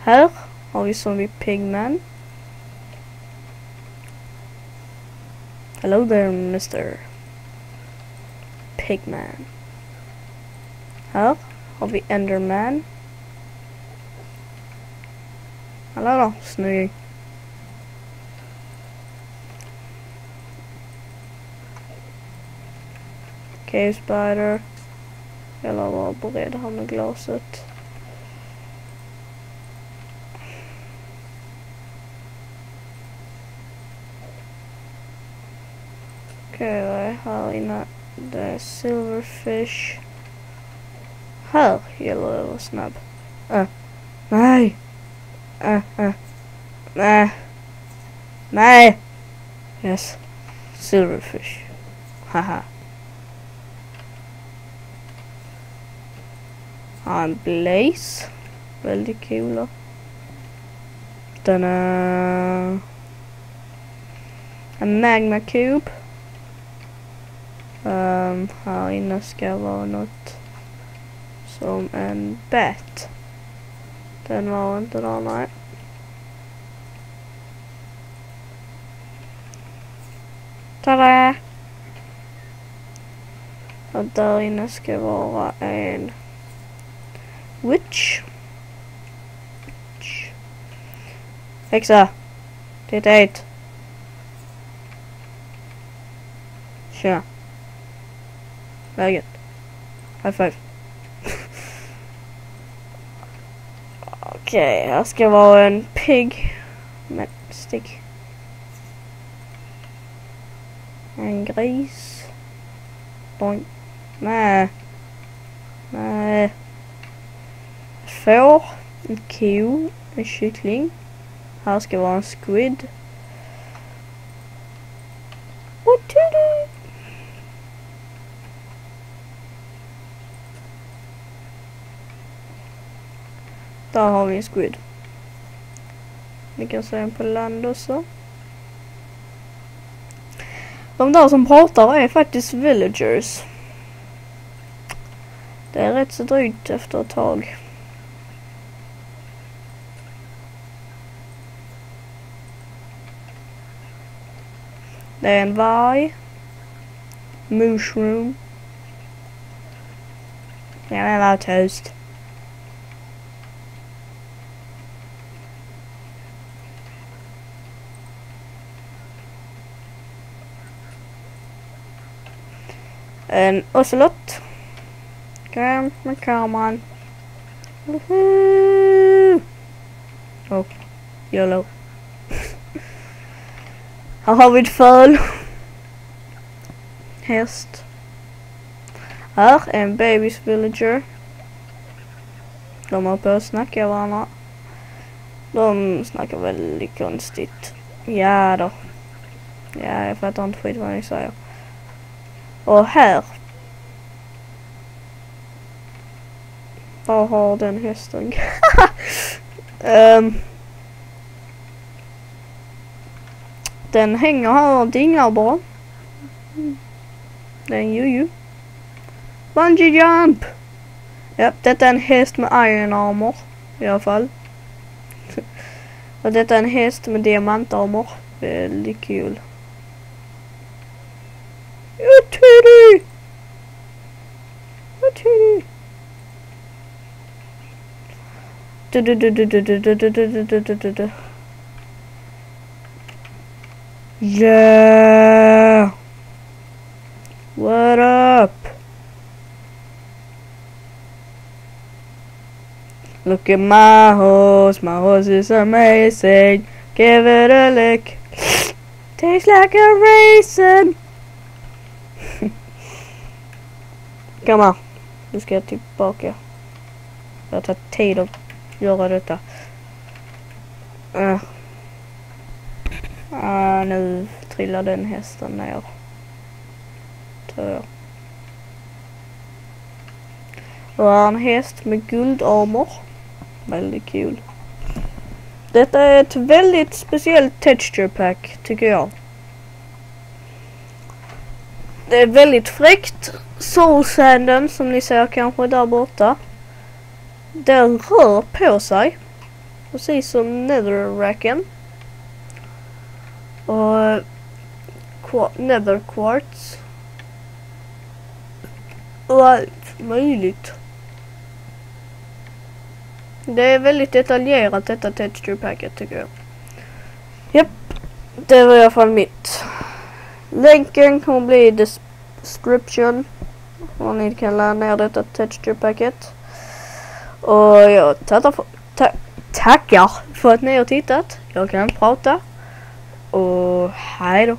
Här har vi Zombie Pigman. Hello there, Mr. Pigman. Här har vi Enderman. Hallå då, snygg. Cave Spider. Eller var beredd här med glaset. Okej, vad är här inne? Det är Silverfish. Här gäller det att vara snabb. Nej! Nej! Nej! Yes. Silverfish. Haha. En Blaze. Väldigt cool. Den är en Magma Cube. Här inne ska vara något som en bat. Den var inte där, nej. Tada! Och där inne ska vara en witch. Hexa! Det är ett. Tja. Läget. High five. Okej, här ska vara en pig med stick. En gris. Boing. Nej. Nej. Får. En ko. En kyckling. Här ska vara en squid. What to do? Där har vi en squid. Vi kan se den på land också. De där som pratar är faktiskt villagers. Det är rätt så drygt efter ett tag. Det är en varg. Mushroom. Ja, men var tyst. En ocelot. Kom med kameran. Woohoo! Oh, YOLO. Här har vi ett föl. Häst. Här är en babys villager. De har på att snacka varandra. De snackar väldigt konstigt. Ja då. Ja, jag fattar inte skit vad ni säger. Och här. Vad har den hästen? Den hänger här och dingar bara. Det är en juju. Bungee jump! Ja, detta är en häst med iron armor. I alla fall. Och detta är en häst med diamantarmor. Väldigt kul. Utidi! Utidi! Yeah! What up? Look at my horse. My horse is amazing. Give it a lick. Tastes like a raisin. Kom här. Nu ska jag tillbaka. Det har tagit tid att göra detta. Nu trillar den hästen ner. Tror jag. Och här är en häst med guldarmor. Väldigt kul. Detta är ett väldigt speciellt texture pack tycker jag. Det är väldigt fräckt. Soul Sanden som ni ser kanske där borta. Den rör på sig. Precis som netherracken. Och nether quartz. Och allt möjligt. Det är väldigt detaljerat detta texture packet tycker jag. Japp, det var i alla fall mitt. Länken kommer bli i description. Om ni kan ladda ner detta texture packet. Och jag tackar för att ni har tittat. Jag kan prata. Och hej då.